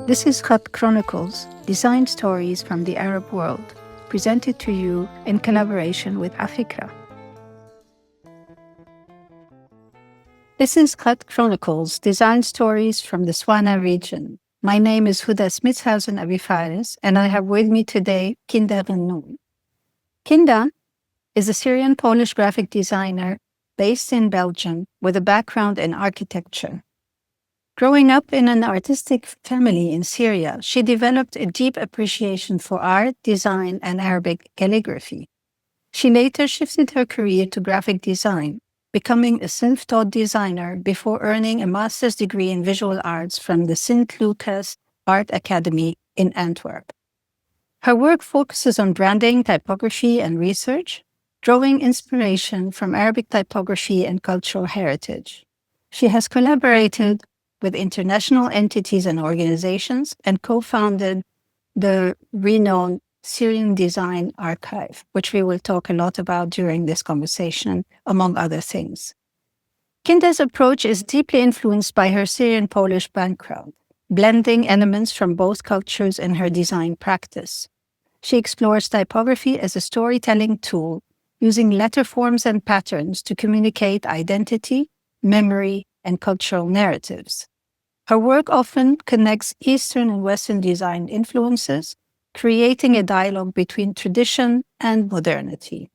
This is Khatt Chronicles, design stories from the Arab world, presented to you in collaboration with Africa. This is Khatt Chronicles, design stories from the Swana region. My name is Huda Smitshuijzen AbiFarès, and I have with me today Kinda Ghannoum. Kinda is a Syrian-Polish graphic designer based in Belgium with a background in architecture. Growing up in an artistic family in Syria, she developed a deep appreciation for art, design, and Arabic calligraphy. She later shifted her career to graphic design, becoming a self-taught designer before earning a master's degree in visual arts from the Sint Lucas Art Academy in Antwerp. Her work focuses on branding, typography, and research, drawing inspiration from Arabic typography and cultural heritage. She has collaborated with international entities and organizations and co-founded the renowned Syrian Design Archive, which we will talk a lot about during this conversation, among other things. Kinda's approach is deeply influenced by her Syrian-Polish background, blending elements from both cultures in her design practice. She explores typography as a storytelling tool, using letter forms and patterns to communicate identity, memory, and cultural narratives. Her work often connects Eastern and Western design influences, creating a dialogue between tradition and modernity.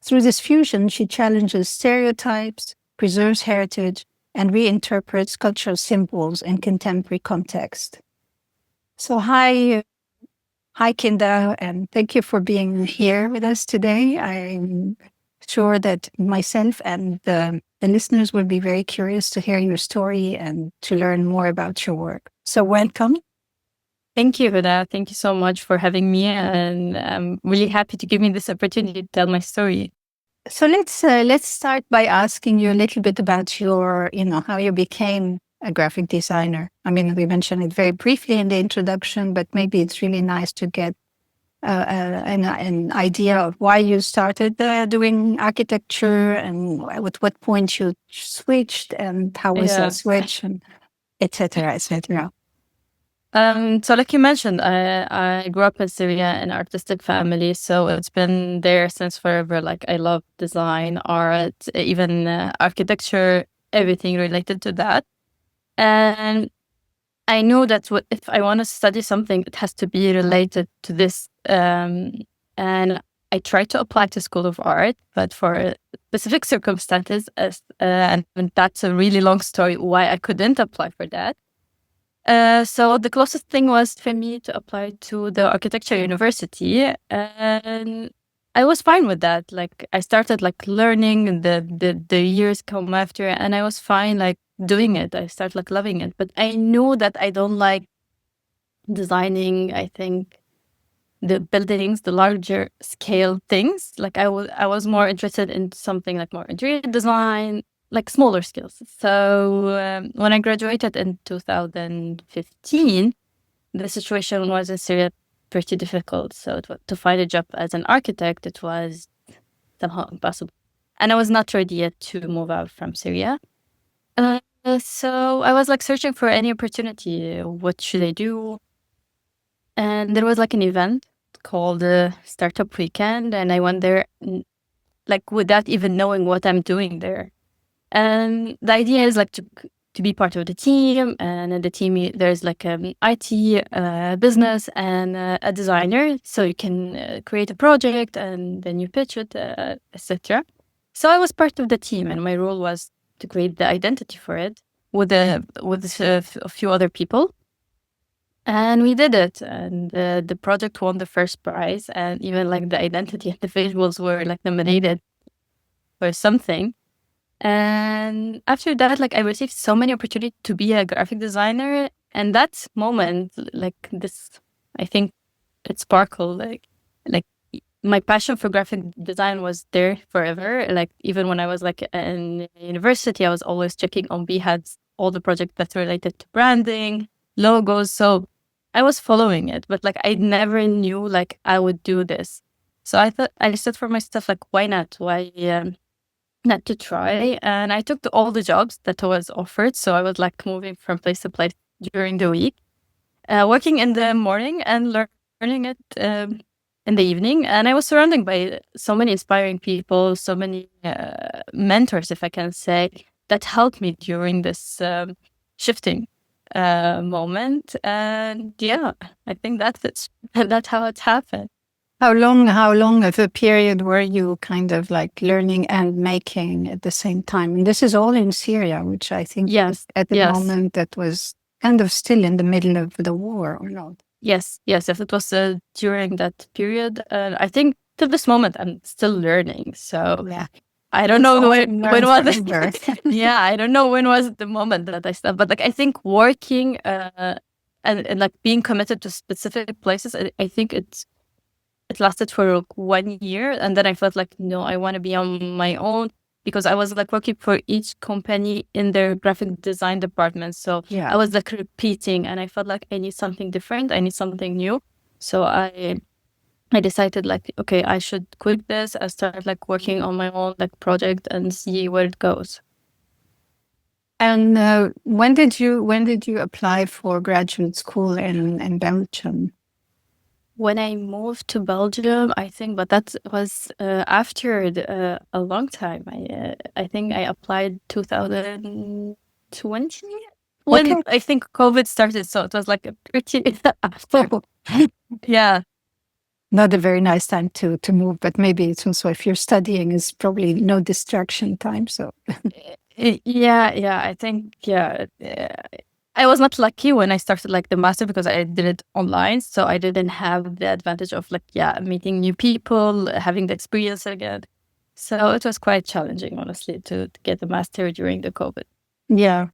Through this fusion, she challenges stereotypes, preserves heritage, and reinterprets cultural symbols in contemporary context. So hi Kinda, and thank you for being here with us today. I'm sure that myself and the listeners will be very curious to hear your story and to learn more about your work. So welcome. Thank you, Huda. Thank you so much for having me, and I'm really happy to give me this opportunity to tell my story. So let's start by asking you a little bit about your, how you became a graphic designer. I mean, we mentioned it very briefly in the introduction, but maybe it's really nice to get an idea of why you started doing architecture and at what point you switched and how was that switch and et cetera, et cetera. So like you mentioned, I grew up in Syria, an artistic family, so it's been there since forever. Like I love design, art, even architecture, everything related to that. And I know that if I want to study something, it has to be related to this. And I tried to apply to School of Art, but for specific circumstances, and that's a really long story why I couldn't apply for that. So the closest thing was for me to apply to the architecture university, and I was fine with that. Like I started learning, the years come after, and I was fine doing it. I started loving it, but I knew that I don't like designing. I think the buildings, the larger scale things. I was more interested in something more interior design, smaller skills. So when I graduated in 2015, the situation was in Syria pretty difficult. So to find a job as an architect, it was somehow impossible. And I was not ready yet to move out from Syria. So I was searching for any opportunity. What should I do? And there was an event called Startup Weekend, and I went there without even knowing what I'm doing there. And the idea is to be part of the team, and in the team there's IT, business, and a designer, so you can create a project and then you pitch it, etc. So I was part of the team, and my role was to create the identity for it with a few other people. And we did it, and the project won the first prize, and even the identity and the visuals were nominated for something. And after that, I received so many opportunities to be a graphic designer, and that moment, this, I think it sparkled. My passion for graphic design was there forever. Even when I was in university, I was always checking on BHADs, all the projects that related to branding, logos. So I was following it, but I never knew I would do this. So I thought, I said for myself, why not? Why not to try? And I took all the jobs that was offered. So I was moving from place to place during the week. working in the morning and learning it in the evening. And I was surrounded by so many inspiring people, so many mentors, if I can say, that helped me during this shifting moment. And yeah, I think that's it. That's how it happened. How long of a period were you kind of like learning and making at the same time? And this is all in Syria, which I think Yes, at the yes. moment that was kind of still in the middle of the war, or not? Yes. It was during that period. I think to this moment, I'm still learning. So Yeah. I don't know when was it. Forever. Yeah, I don't know when was the moment that I stopped. But like I think working and like being committed to specific places, I think it lasted for like 1 year, and then I felt like no, I want to be on my own, because I was like working for each company in their graphic design department. So Yeah. I was like repeating, and I felt like I need something different. I need something new. So I decided like, okay, I should quit this and start like working on my own like project and see where it goes. And when did you apply for graduate school in Belgium? When I moved to Belgium, I think, but that was after a long time. I think I applied 2020 when Okay. I think COVID started. So it was like a pretty after. Yeah. Not a very nice time to move, but maybe it's also, if you're studying, is probably no distraction time. So Yeah. I think, I was not lucky when I started like the master, because I did it online. So I didn't have the advantage of like, meeting new people, having the experience again. So it was quite challenging, honestly, to get the master during the COVID. yeah.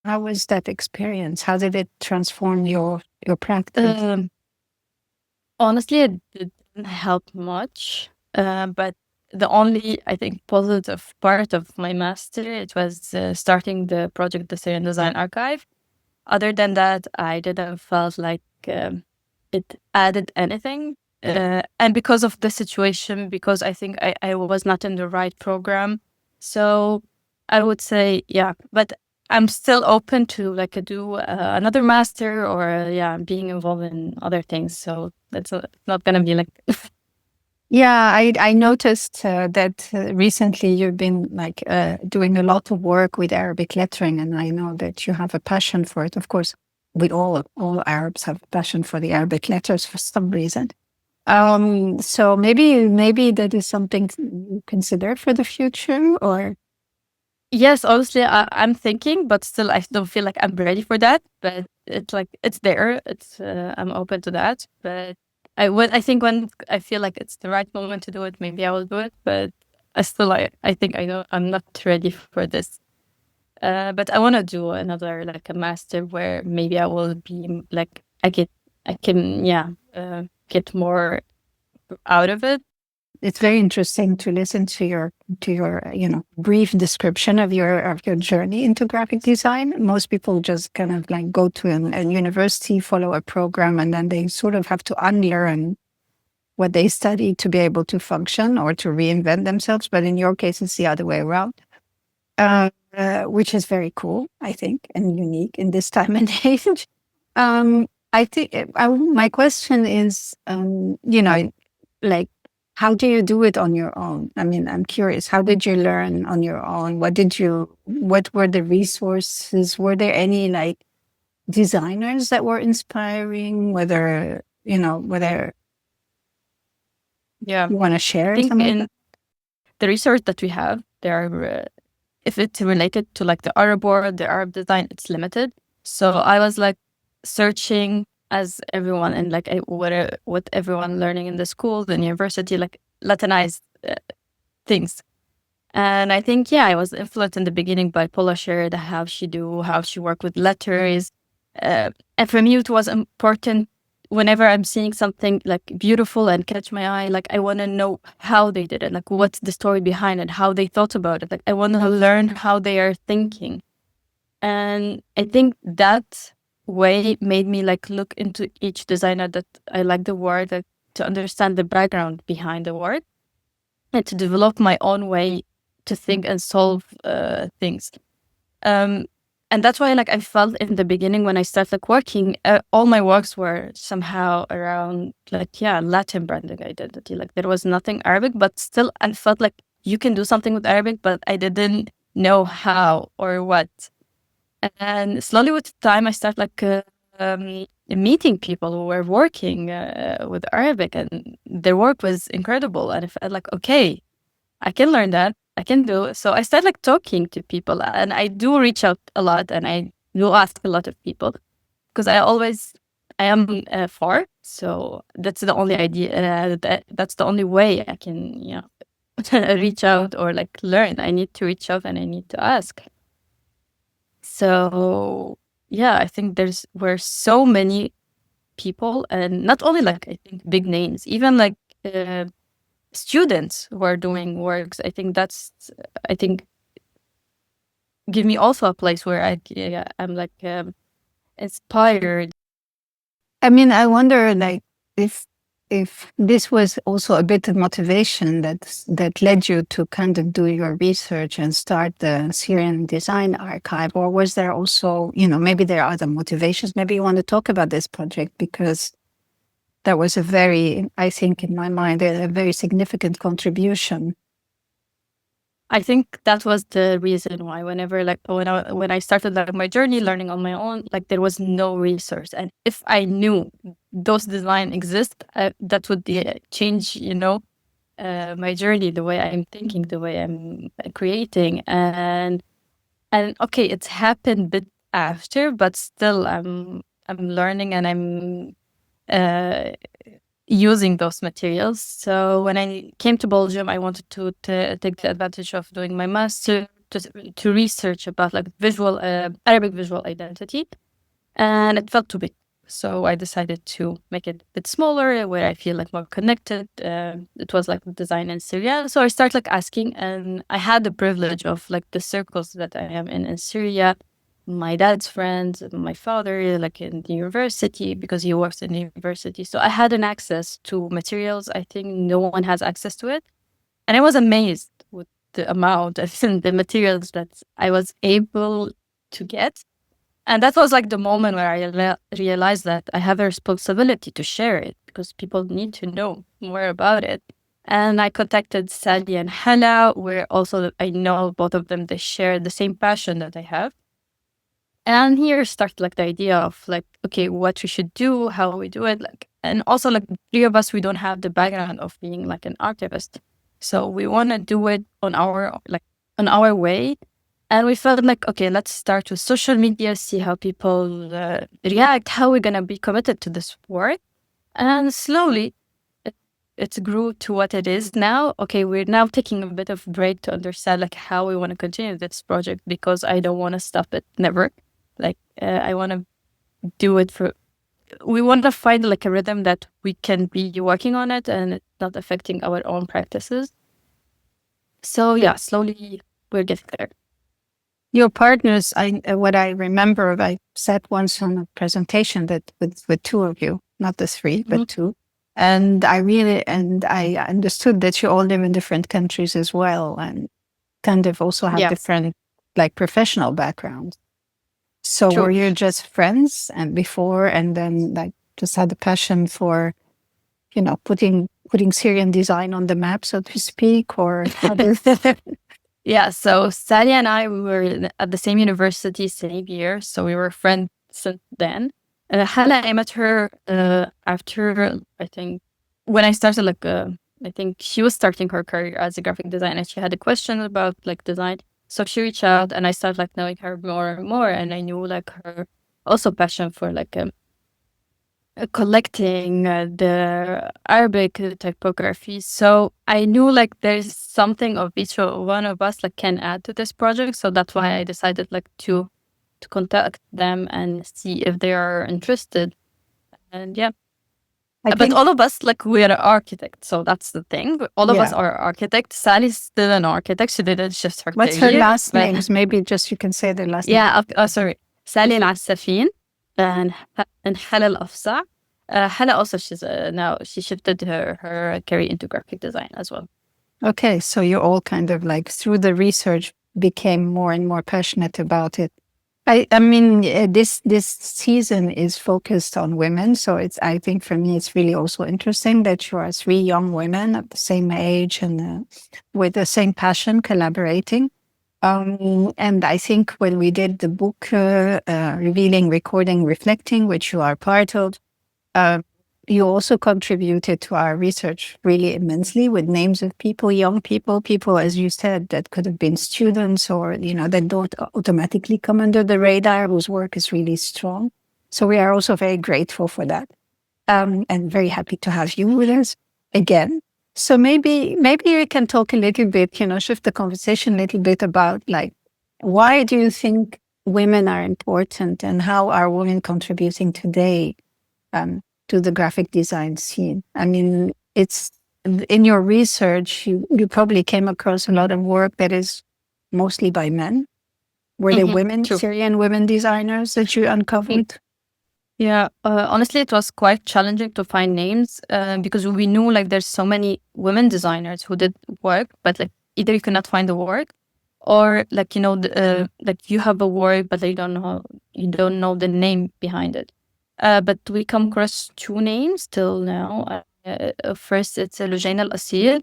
How was that experience? How did it transform your practice? Honestly, it didn't help much. But the only, I think, positive part of my master, it was starting the project, the Syrian Design Archive. Other than that, I didn't felt like it added anything. And because of the situation, because I think I was not in the right program. So I would say, but I'm still open to like do another master, or being involved in other things. So that's not going to be like. Yeah, I noticed that recently you've been like doing a lot of work with Arabic lettering, and I know that you have a passion for it. Of course, we all Arabs have a passion for the Arabic letters for some reason. So maybe that is something you consider for the future, or Yes, honestly, I'm thinking, but still, I don't feel like I'm ready for that. But it's like it's there. It's I'm open to that. But I think when I feel like it's the right moment to do it, maybe I will do it. But I think I know I'm not ready for this. But I want to do another like a master where maybe I will be like I can get more out of it. it's very interesting to listen to your brief description of your journey into graphic design. Most people just kind of like go to a university, follow a program, and then they sort of have to unlearn what they studied to be able to function or to reinvent themselves. But in your case, it's the other way around, which is very cool, I think, and unique in this time and age. I think my question is, like, how do you do it on your own? I mean, I'm curious. How did you learn on your own? What were the resources? Were there any like designers that were inspiring? Whether you want to I share think some of in that? the research that we have, there are if it's related to like the Arab world, the Arab design, it's limited. So I was like searching as everyone, and like what everyone learning in the school, the university, like Latinized things. And I think I was influenced in the beginning by Paula Sher, how she worked with letters, and for me it was important. Whenever I'm seeing something like beautiful and catch my eye, like I want to know how they did it, like what's the story behind it, how they thought about it. Like I want to learn how they are thinking. And I think that way made me like look into each designer that I like the work, like, to understand the background behind the work, and to develop my own way to think and solve things. Um, and that's why like I felt in the beginning when I started like working, all my works were somehow around like Latin branding identity. Like there was nothing Arabic, but still I felt like you can do something with Arabic, but I didn't know how or what. And slowly with time, I started like meeting people who were working with Arabic, and their work was incredible. And I felt like, okay, I can learn that. I can do it. So I started like talking to people, and I do reach out a lot, and I do ask a lot of people because I am far. So that's the only idea. That's the only way I can, reach out or like learn. I need to reach out and I need to ask. So yeah, I think were so many people, and not only like I think big names, even like students who are doing works. I think give me also a place where I'm like inspired. I mean, I wonder, like, if this was also a bit of motivation that led you to kind of do your research and start the Syrian Design Archive, or was there also, maybe there are other motivations? Maybe you want to talk about this project because that was I think in my mind, a very significant contribution. I think that was the reason why whenever like when I started like my journey learning on my own, like there was no resource. And if I knew those design exist, that would change, my journey, the way I'm thinking, the way I'm creating. And okay, it's happened a bit after, but still I'm learning and I'm using those materials. So when I came to Belgium, I wanted to take the advantage of doing my master to research about like Arabic visual identity, and it felt too big. So I decided to make it a bit smaller, where I feel like more connected. It was like design in Syria. So I started like asking, and I had the privilege of like the circles that I am in Syria. My dad's friends, my father, like in the university, because he works in the university. So I had an access to materials. I think no one has access to it. And I was amazed with the amount of the materials that I was able to get. And that was like the moment where I realized that I have a responsibility to share it because people need to know more about it. And I contacted Sally and Hala, where also I know both of them, they share the same passion that I have. And here started like the idea of like, okay, what we should do, how we do it. Like, and also like the three of us, we don't have the background of being like an archivist. So we want to do it on our way. And we felt like, okay, let's start with social media, see how people react, how we're going to be committed to this work. And slowly it grew to what it is now. Okay, we're now taking a bit of break to understand like how we want to continue this project, because I don't want to stop it, never. Like I want to do it we want to find like a rhythm that we can be working on it and it's not affecting our own practices. So yeah, slowly we're getting there. Your partners, what I remember, I sat once on a presentation that with two of you, not the three, but two. And I understood that you all live in different countries as well and kind of also have different like professional backgrounds. So Were you just friends and before, and then like just had a passion for, putting Syrian design on the map, so to speak, or how does Yeah, so Sally and I, we were at the same university, same year, so we were friends since then. Hala, I met her after, I think, when I started, like, I think she was starting her career as a graphic designer. She had a question about, like, design. So she reached out, and I started, like, knowing her more and more, and I knew, like, her also passion for, like, collecting the Arabic typography. So I knew like there's something of each one of us like can add to this project. So that's why I decided like to contact them and see if they are interested. And yeah. But all of us, like, we are architects, so that's the thing. All of us are architects. Sally's still an architect. She didn't shift her What's her last names? Maybe just you can say their last name. Yeah, sorry. Sally Alassafen and Hala Afsaa. Hala also, now she shifted her career into graphic design as well. Okay, so you all kind of like through the research became more and more passionate about it. I mean, this season is focused on women, so I think for me it's really also interesting that you are three young women of the same age and with the same passion collaborating. And I think when we did the book Revealing, Recording, Reflecting, which you are part of, uh, you also contributed to our research really immensely with names of people, young people, as you said, that could have been students or, that don't automatically come under the radar, whose work is really strong. So we are also very grateful for that, and very happy to have you with us again. So maybe you can talk a little bit, shift the conversation a little bit about like, why do you think women are important and how are women contributing today to the graphic design scene? I mean, it's in your research, you probably came across a lot of work that is mostly by men. Were there women, True. Syrian women designers that you uncovered? Yeah, honestly, it was quite challenging to find names because we knew like there's so many women designers who did work, but like either you cannot find the work, or like like you have a work but you don't know the name behind it. But we come across two names till now. First, it's Lujaina Al-Asir.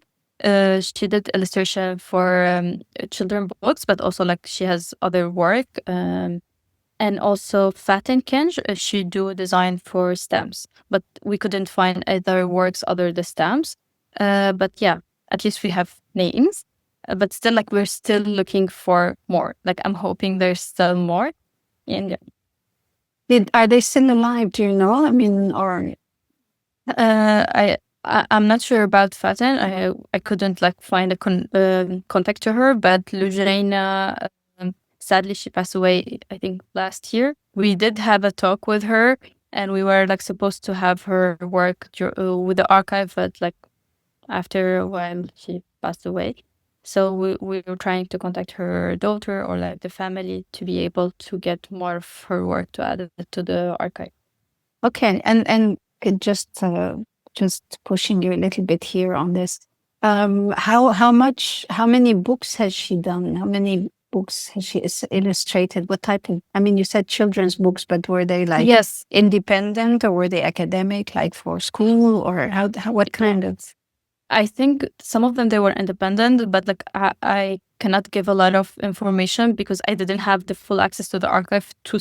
She did illustration for children books, but also like she has other work. And also Fatin Kenj, she do design for stamps, but we couldn't find other works other the stamps. But yeah, at least we have names. But still, like we're still looking for more. Like I'm hoping there's still more. And Are they still alive? Do you know? I mean, or I'm not sure about Fatin. I couldn't like find a contact to her, but Lujaina, sadly she passed away, I think last year. We did have a talk with her, and we were like supposed to have her work with the archive, but like after a while she passed away. So we were trying to contact her daughter or like the family to be able to get more of her work to add it to the archive. okay, and it just pushing you a little bit here on this. How many books has she done? How many books has she illustrated? What type of? I mean, you said children's books, but were they like Yes. independent or were they academic, like for school, or what kind of? I think some of them they were independent, but like I cannot give a lot of information because I didn't have the full access to the archive to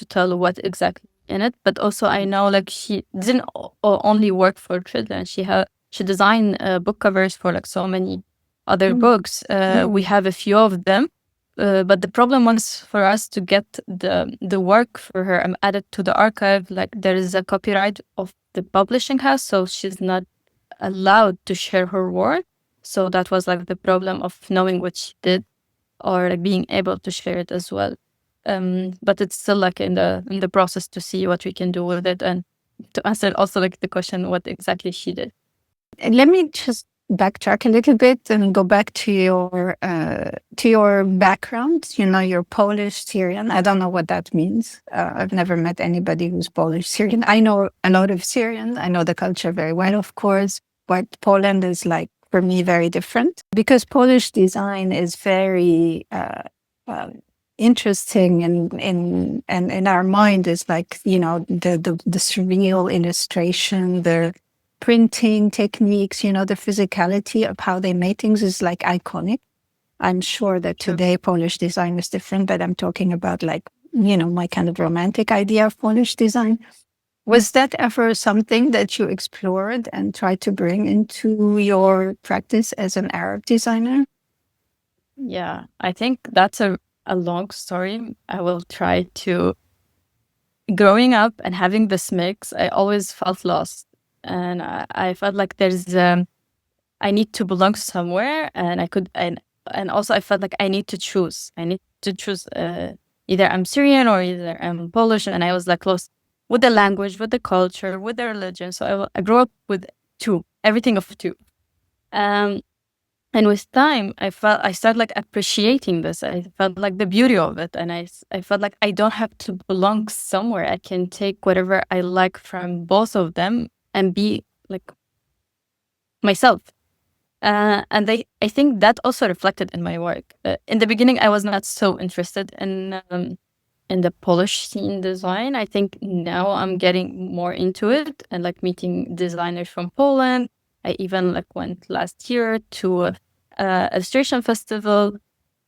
tell what exactly in it. But also I know like she didn't only work for children. She designed book covers for like so many other books. We have a few of them. But the problem was for us to get the work for her added to the archive. Like there is a copyright of the publishing house, so she's not allowed to share her work. So that was like the problem of knowing what she did or like being able to share it as well. But it's still like in the process to see what we can do with it and to answer also like the question what exactly she did. Let me just backtrack a little bit and go back to your background. You're Polish Syrian. I don't know what that means. I've never met anybody who's Polish Syrian. I know a lot of Syrian. I know the culture very well, of course, but Poland is like for me very different because Polish design is very interesting and in our mind is like the surreal illustration, the printing techniques, the physicality of how they made things is like iconic. I'm sure that today Polish design is different, but I'm talking about like, my kind of romantic idea of Polish design. Was that ever something that you explored and tried to bring into your practice as an Arab designer? Yeah, I think that's a long story. I will try to. Growing up and having this mix, I always felt lost. And I felt like I need to belong somewhere, and and also I felt like I need to choose. I need to choose either I'm Syrian or either I'm Polish, and I was like lost with the language, with the culture, with the religion. So I grew up with everything of two. Um, and with time, I started like appreciating this. I felt like the beauty of it, and I felt like I don't have to belong somewhere. I can take whatever I like from both of them and be like myself. And I think that also reflected in my work. In the beginning, I was not so interested in in the Polish scene design. I think now I'm getting more into it and like meeting designers from Poland. I even like went last year to a illustration festival.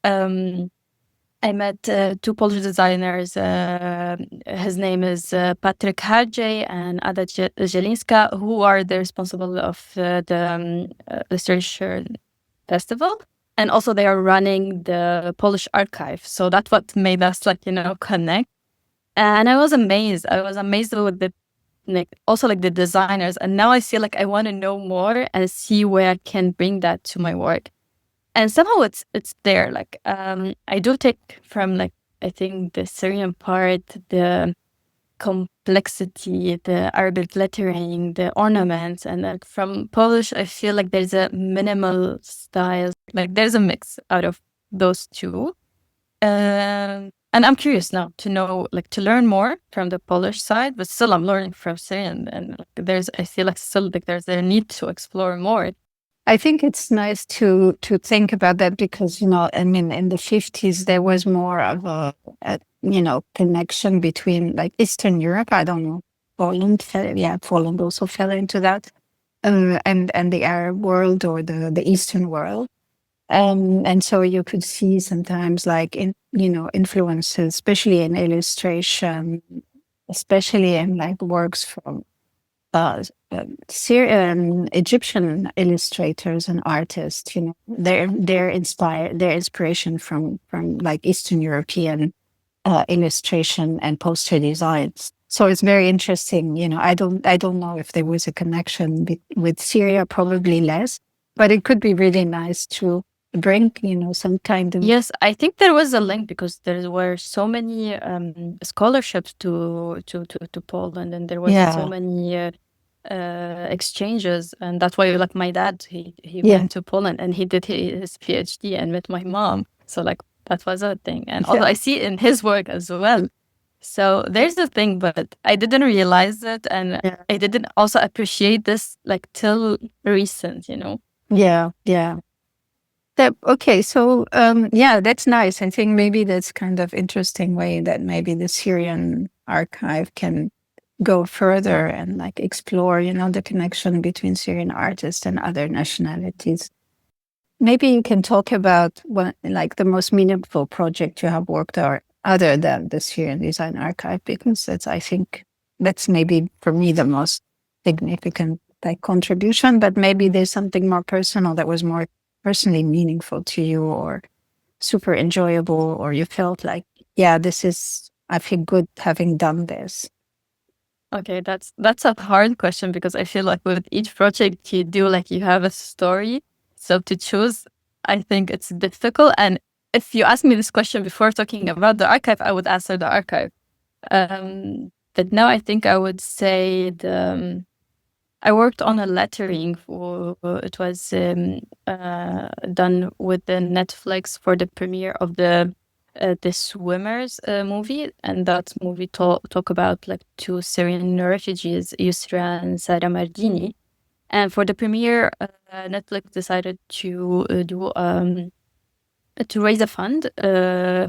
I met two Polish designers. His name is Patryk Hadrzej and Ada Zielińska, who are the responsible of the illustration festival. And also they are running the Polish archive. So that's what made us connect. And I was amazed. I was amazed with the also the designers. And now I feel like I want to know more and see where I can bring that to my work. And somehow it's there. I do take from I think the Syrian part, the complexity, the Arabic lettering, the ornaments, and from Polish, I feel like there's a minimal style. There's a mix out of those two. And I'm curious now to know, to learn more from the Polish side, but still I'm learning from Syrian. And I feel like still there's a need to explore more. I think it's nice to think about that because, in the 50s, there was more of a connection between Eastern Europe. I don't know, Poland also fell into that, and the Arab world or the Eastern world. And so you could see sometimes influences, especially in illustration, especially in works from Syrian Egyptian illustrators and artists. They're inspired, their inspiration from Eastern European illustration and poster designs. So it's very interesting. I don't know if there was a connection with Syria, probably less, but it could be really nice to bring some kind of. Yes, I think there was a link because there were so many scholarships to Poland, and there was so many exchanges, and that's why my dad he went to Poland and he did his PhD and met my mom, so that was a thing. And also I see it in his work as well. So there's the thing, but I didn't realize it, and I didn't also appreciate this till recent. Okay, so that's nice. I think maybe that's kind of interesting way that maybe the Syrian archive can go further and explore, the connection between Syrian artists and other nationalities. Maybe you can talk about the most meaningful project you have worked on other than the Syrian Design Archive, because I think that's maybe for me the most significant contribution, but maybe there's something more personal that was more personally meaningful to you or super enjoyable, or you felt I feel good having done this. Okay, that's a hard question because I feel like with each project you do, you have a story. So to choose, I think it's difficult. And if you ask me this question before talking about the archive, I would answer the archive. But now I think I would say I worked on a lettering. It was done with the Netflix for the premiere of the Swimmers movie, and that movie talk about two Syrian refugees, Yusra and Sara Mardini. And for the premiere, Netflix decided to do to raise a fund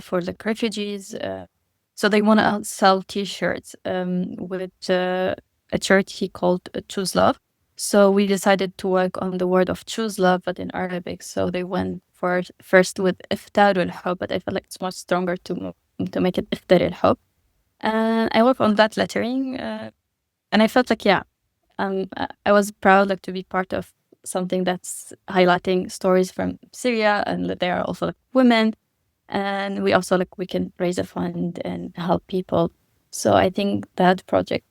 for refugees. So they want to sell T-shirts with a charity called Choose Love. So we decided to work on the word of choose love, but in Arabic. So they went first with Iftar al-Hub, but I feel it's much stronger to make it Iftar al-Hub. And I worked on that lettering, and I felt I was proud to be part of something that's highlighting stories from Syria, and there are also women, and we also we can raise a fund and help people. So I think that project,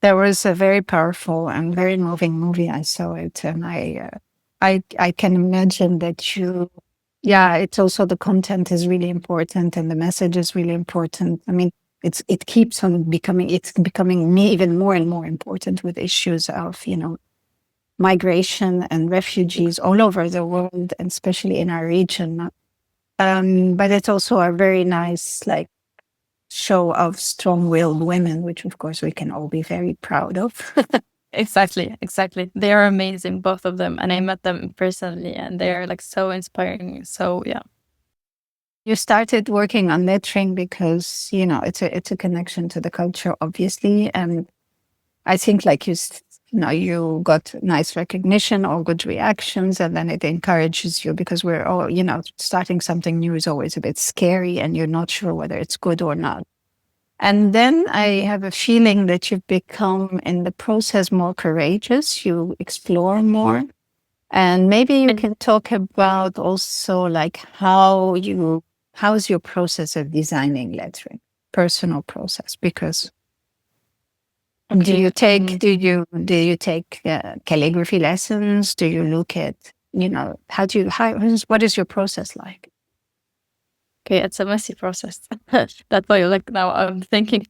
There was a very powerful and very moving movie. I saw it, and I can imagine that it's also the content is really important and the message is really important. I mean, it keeps on becoming even more and more important with issues of migration and refugees all over the world, and especially in our region. But it's also a very nice show of strong-willed women, which of course we can all be very proud of. Exactly. They are amazing, both of them, and I met them personally, and they are so inspiring. So You started working on lettering because, it's a connection to the culture, obviously. And I think like you got nice recognition or good reactions, and then it encourages you because we're all, starting something new is always a bit scary and you're not sure whether it's good or not. And then I have a feeling that you've become in the process more courageous. You explore more. And maybe you can talk about also like how is your process of designing lettering, personal process? Because do you take calligraphy lessons? Do you look at what is your process like? Okay, it's a messy process. That's why, like now, I'm thinking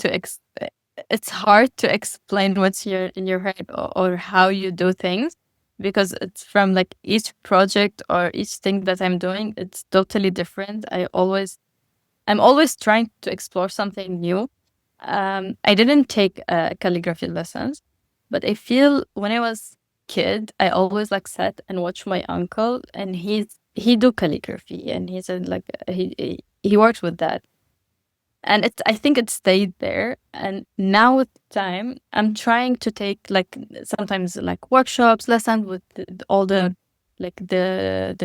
it's hard to explain what's in your head or how you do things, because it's from like each project or each thing that I'm doing, it's totally different. I'm always trying to explore something new. I didn't take calligraphy lessons, but I feel when I was kid, I always like sat and watch my uncle, and he do calligraphy, and he said like he worked with that, and I think it stayed there. And now with time, I'm trying to take like sometimes like workshops, lessons with all the like the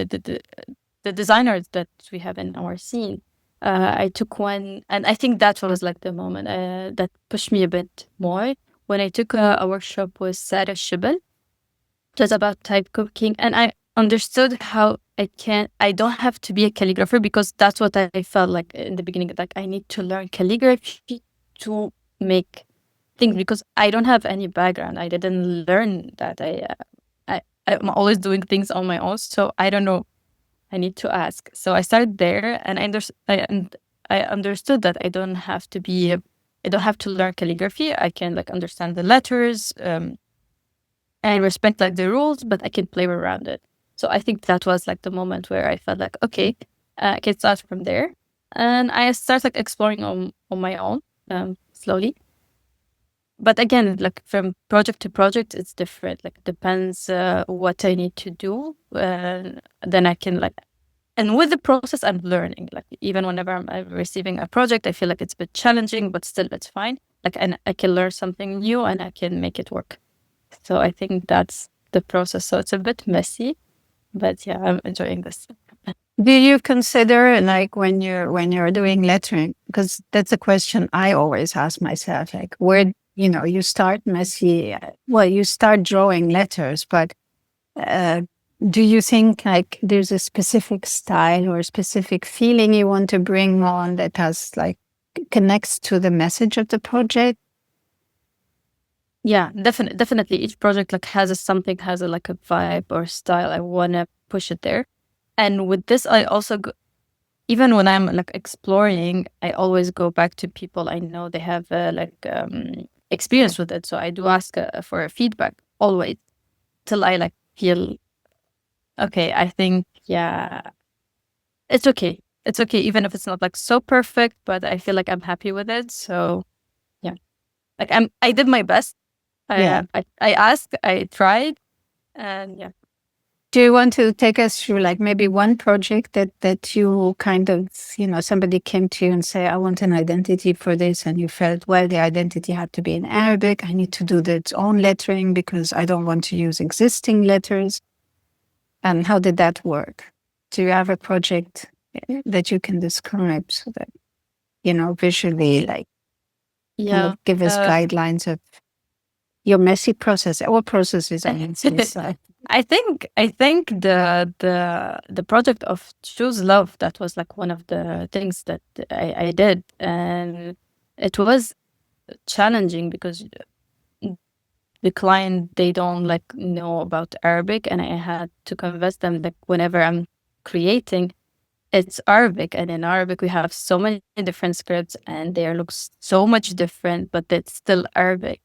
designers that we have in our scene. I took one, and I think that was like the moment that pushed me a bit more when I took a workshop with Sarah Shibel. It was about type cooking, and I understood how I don't have to be a calligrapher, because that's what I felt like in the beginning. Like I need to learn calligraphy to make things, because I don't have any background. I didn't learn that. I'm always doing things on my own, so I don't know. I need to ask. So I started there, and I understood that I don't have to learn calligraphy. I can like understand the letters. I respect like the rules, but I can play around it. So I think that was like the moment where I felt like, okay, I can start from there. And I start like exploring on my own, slowly. But again, like from project to project, it's different. Like it depends what I need to do. Then I can like, and with the process, I'm learning. Like even whenever I'm receiving a project, I feel like it's a bit challenging, but still it's fine. Like, and I can learn something new and I can make it work. So I think that's the process. So it's a bit messy, but yeah, I'm enjoying this. Do you consider like when you're doing lettering, because that's a question I always ask myself, like where you start messy, well, you start drawing letters, but do you think like there's a specific style or a specific feeling you want to bring on that has like connects to the message of the project? Yeah, definitely. Each project like has like a vibe or style. I want to push it there. And with this, I also even when I'm like exploring, I always go back to people I know they have experience with it. So I do ask for a feedback always, till I like feel okay. I think it's okay. It's okay, even if it's not like so perfect, but I feel like I'm happy with it. So yeah, like I did my best. I asked, I tried, and yeah. Do you want to take us through like maybe one project that you kind of, somebody came to you and say, I want an identity for this, and you felt, well, the identity had to be in Arabic. I need to do its own lettering because I don't want to use existing letters. And how did that work? Do you have a project that you can describe so that, visually, like, kind of give us guidelines of your messy process? Our process is on the side. I think the project of Choose Love, that was like one of the things that I did, and it was challenging because the client, they don't like know about Arabic, and I had to convince them that whenever I'm creating, it's Arabic, and in Arabic we have so many different scripts and they look so much different, but it's still Arabic.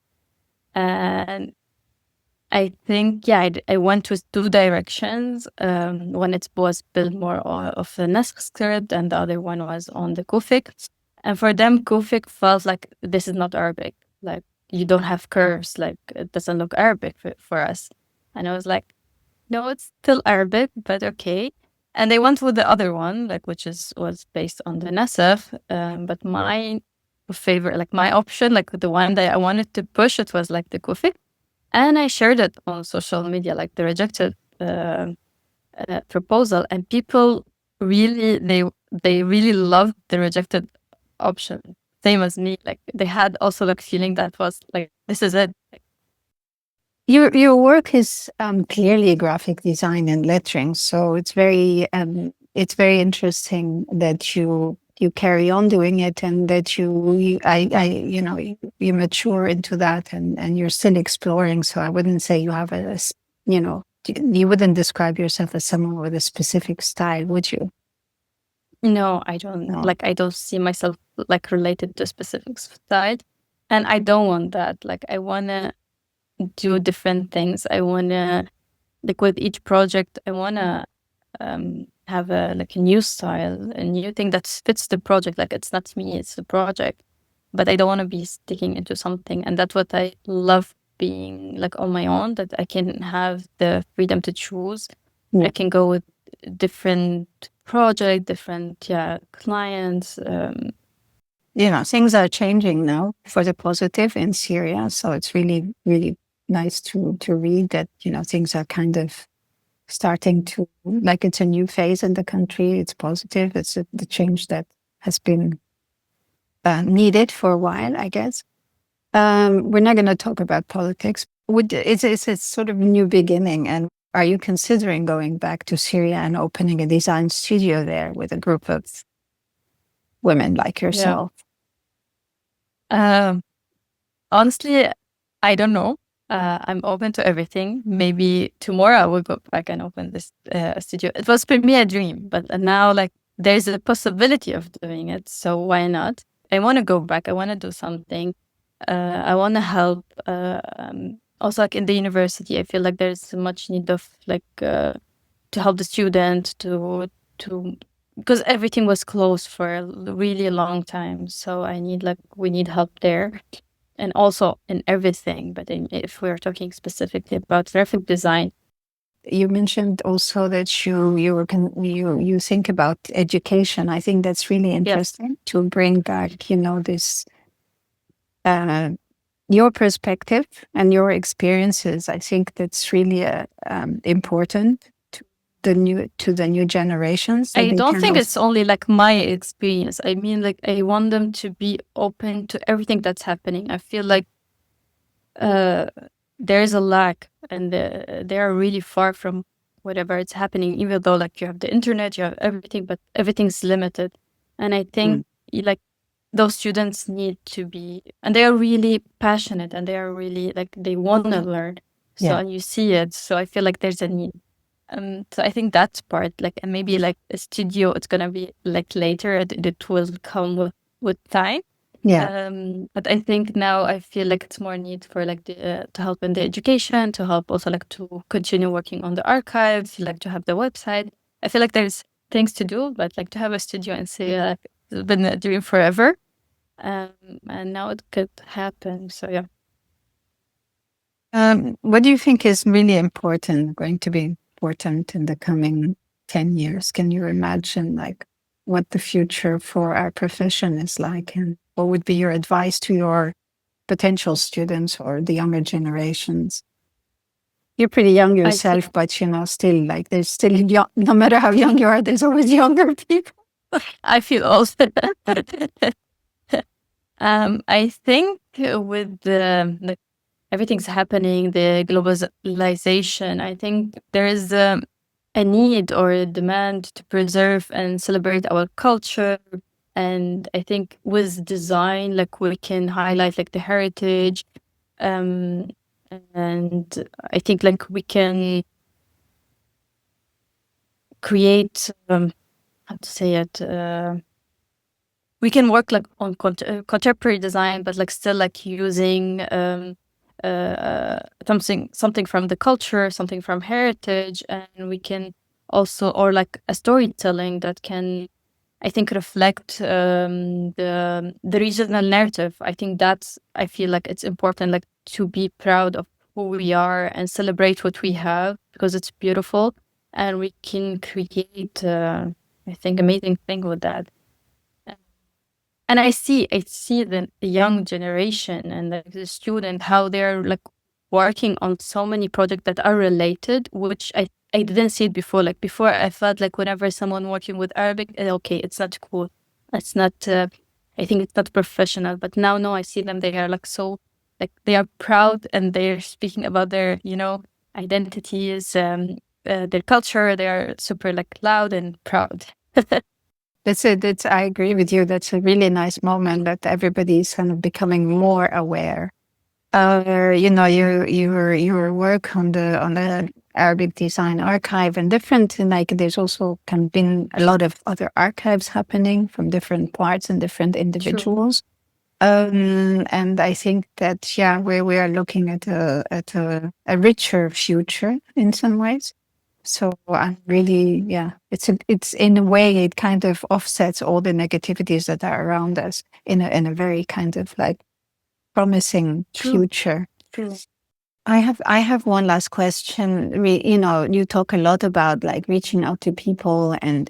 And I think, I went with two directions. One, it was built more of the Naskh script, and the other one was on the Kufic. And for them, Kufic felt like this is not Arabic. Like, you don't have curves. Like, it doesn't look Arabic for us. And I was like, no, it's still Arabic, but okay. And they went with the other one, like was based on the NSF. But my favorite, like my option, like the one that I wanted to push, it was like the Kufi. And I shared it on social media, like the rejected proposal, and people really they really loved the rejected option, same as me. Like they had also like feeling that was like, this is it. Your work is clearly graphic design and lettering, so it's very interesting that you carry on doing it, and that you mature into that, and you're still exploring. So I wouldn't say you have you wouldn't describe yourself as someone with a specific style, would you? No, I don't. No. Like I don't see myself like related to a specific style, and I don't want that. Like I wanna do different things. I wanna, like with each project, I wanna have a new style, a new thing that fits the project. Like it's not me, it's the project. But I don't want to be sticking into something, and that's what I love, being like on my own. That I can have the freedom to choose. Yeah. I can go with different project, different clients. Things are changing now for the positive in Syria, so it's really, really nice to read that things are kind of starting to, like, it's a new phase in the country. It's positive. It's the change that has been needed for a while, I guess. We're not going to talk about politics. It's a sort of new beginning, and are you considering going back to Syria and opening a design studio there with a group of women like yourself? Honestly, I don't know. I'm open to everything. Maybe tomorrow I will go back and open this studio. It was for me a dream, but now like there's a possibility of doing it. So why not? I want to go back. I want to do something. I want to help. Also, like in the university, I feel like there's much need of like to help the student to because everything was closed for a really long time. So we need help there. And also in everything, but if we're talking specifically about graphic design. You mentioned also that you think about education. I think that's really interesting to bring back, this your perspective and your experiences. I think that's really important to the new generations. I don't think it's only like my experience. I mean, like I want them to be open to everything that's happening. I feel like there is a lack, and they are really far from whatever is happening. Even though like you have the internet, you have everything, but everything's limited. And I think like those students need to be, and they are really passionate, and they are really like they want to learn. So and you see it. So I feel like there's a need. So I think that's part, like, and maybe like a studio, it's gonna be like later. It will come with time. But I think now I feel like it's more need for like to help in the education, to help also like to continue working on the archives, like to have the website. I feel like there's things to do, but like to have a studio and say like it's been a dream forever, and now it could happen. So yeah. What do you think is really going to be important in the coming 10 years? Can you imagine like what the future for our profession is like, and what would be your advice to your potential students or the younger generations? You're pretty young yourself, but still like there's still no matter how young you are, there's always younger people. I feel also. I think with the everything's happening, the globalization, I think there is a need or a demand to preserve and celebrate our culture. And I think with design, like we can highlight like the heritage. And I think like we can create, how to say it, we can work like on contemporary design, but like still like using something from the culture, something from heritage, and we can also, or like a storytelling that can, I think, reflect the regional narrative. I think I feel like it's important, like to be proud of who we are and celebrate what we have, because it's beautiful. and we can create, I think, amazing thing with that. And I see the young generation and the student, how they're like working on so many projects that are related, which I didn't see it before. Like before, I felt like whenever someone working with Arabic, okay, it's not cool. It's not, I think it's not professional. But now, no, I see them. They are like so, like they are proud and they're speaking about their, identities, their culture. They are super like loud and proud. That's it. I agree with you. That's a really nice moment that everybody's kind of becoming more aware. Your work on the Arabic Design Archive and different, like there's also kind of been a lot of other archives happening from different parts and different individuals. And I think that we are looking at a richer future in some ways. So I'm really, it's in a way it kind of offsets all the negativities that are around us in a very kind of like promising future. True. I have one last question. You talk a lot about like reaching out to people and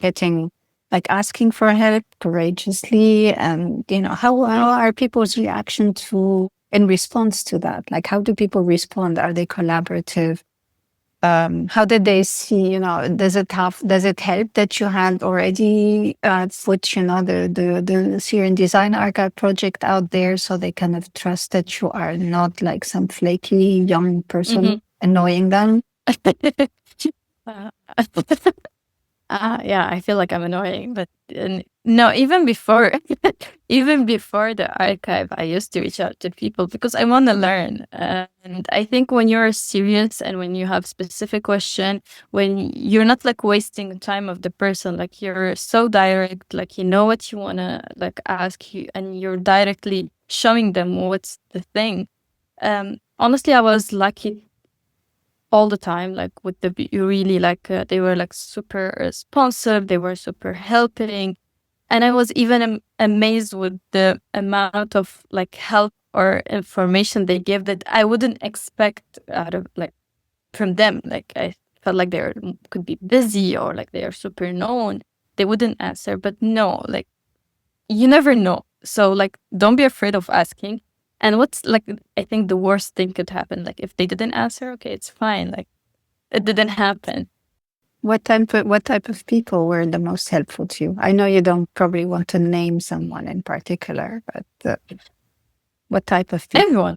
getting like asking for help courageously, and how are people's reaction to in response to that? Like how do people respond? Are they collaborative? How did they see, does it help that you had already put, the Syrian Design Archive project out there so they kind of trust that you are not like some flaky young person annoying them? Yeah, I feel like I'm annoying, but no, even before, even before the archive, I used to reach out to people because I want to learn. And I think when you're serious and when you have specific question, when you're not like wasting time of the person, like you're so direct, like you know what you want to like ask you, and you're directly showing them what's the thing. Honestly, I was lucky all the time, like with you really like they were like super responsive, they were super helping, and I was even amazed with the amount of like help or information they give that I wouldn't expect out of like from them. Like I felt like they could be busy or like they are super known, they wouldn't answer, but no, like you never know. So like don't be afraid of asking. And what's like, I think the worst thing could happen, like if they didn't answer, okay, it's fine, like it didn't happen. What type of people were the most helpful to you? I know you don't probably want to name someone in particular, but what type of people?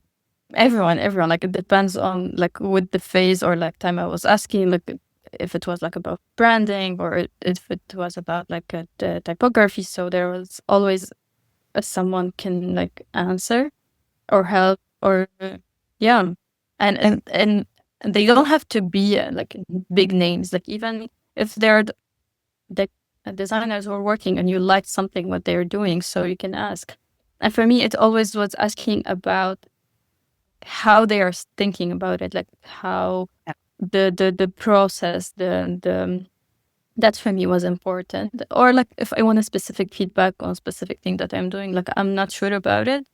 Everyone. Like it depends on like with the phase or like time I was asking, like if it was like about branding or if it was about like the typography. So there was always someone can like answer or help or yeah, and they don't have to be like big names. Like even if they're the designers who are working and you like something what they're doing, so you can ask. And for me, it always was asking about how they are thinking about it, like how the process, the that for me was important. Or like if I want a specific feedback on a specific thing that I'm doing, like I'm not sure about it,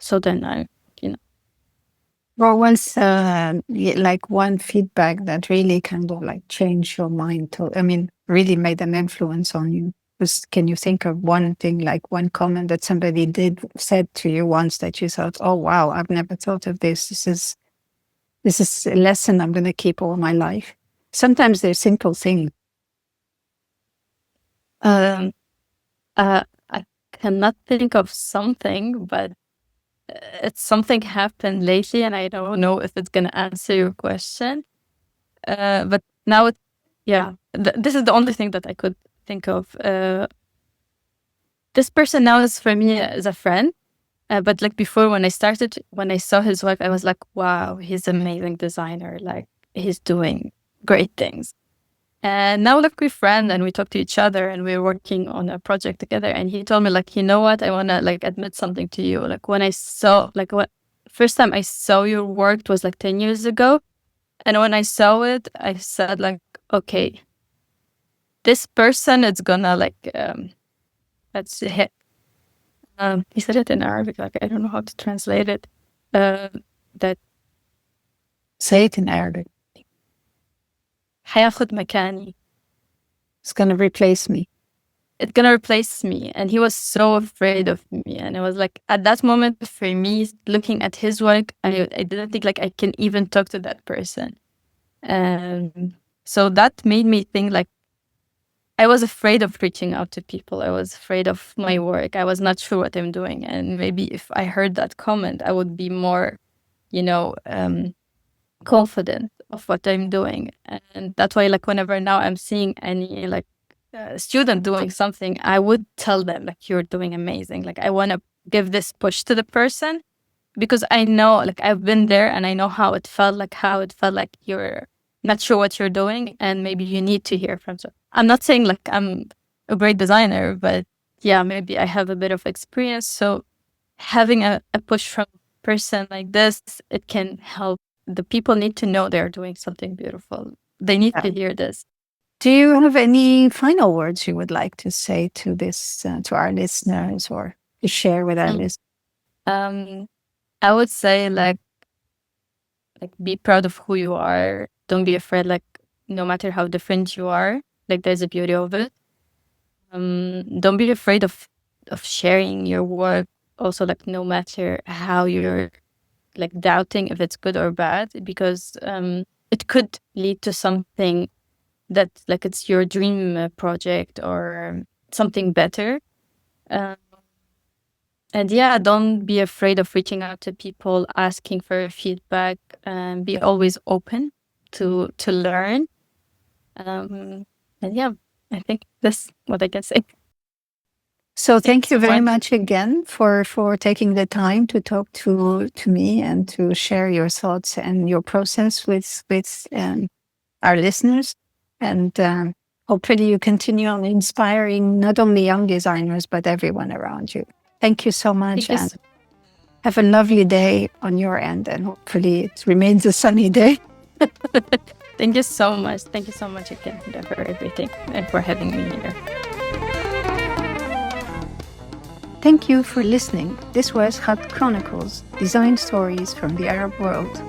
so then I, Well, once like one feedback that really kind of like changed your mind, really made an influence on you. Can you think of one thing, like one comment that somebody said to you once that you thought, oh wow, I've never thought of this. This is a lesson I'm going to keep all my life. Sometimes they're simple things. I cannot think of something, but it's something happened lately, and I don't know if it's gonna answer your question. But now this is the only thing that I could think of. This person now is for me as a friend. But like before, when I saw his work, I was like, wow, he's an amazing designer. Like he's doing great things. And now like we're friends and we talk to each other and we're working on a project together. And he told me like, you know what, I want to like admit something to you. Like when I saw like first time I saw your work was like 10 years ago. And when I saw it, I said like, okay, this person is gonna like, let's hit. He said it in Arabic, like I don't know how to translate it. That Say it in Arabic. هياخد مكاني. It's going to replace me. It's gonna replace me. And he was so afraid of me. And it was like, at that moment, for me, looking at his work, I didn't think like I can even talk to that person. So that made me think like, I was afraid of reaching out to people. I was afraid of my work. I was not sure what I'm doing. And maybe if I heard that comment, I would be more, confident of what I'm doing. And that's why, like, whenever now I'm seeing any, like, student doing something, I would tell them, like, you're doing amazing. Like, I want to give this push to the person because I know, like, I've been there and I know how it felt like you're not sure what you're doing and maybe you need to hear from someone. I'm not saying like I'm a great designer, but yeah, maybe I have a bit of experience. So having a push from a person like this, it can help. The people need to know they're doing something beautiful. They need to hear this. Do you have any final words you would like to say to this, to our listeners, or to share with our listeners? I would say like be proud of who you are. Don't be afraid, like no matter how different you are, like there's a beauty of it. Don't be afraid of sharing your work. Also, like no matter how you're like doubting if it's good or bad, because it could lead to something that like it's your dream project or something better. And yeah, don't be afraid of reaching out to people, asking for feedback, and be always open to learn. And yeah, I think that's what I can say. So thank you very much again for taking the time to talk to me and to share your thoughts and your process with our listeners. And hopefully you continue on inspiring not only young designers, but everyone around you. Thank you so much. And have a lovely day on your end. And hopefully it remains a sunny day. Thank you so much. Thank you so much again for everything and for having me here. Thank you for listening. This was Khatt Chronicles, design stories from the Arab world.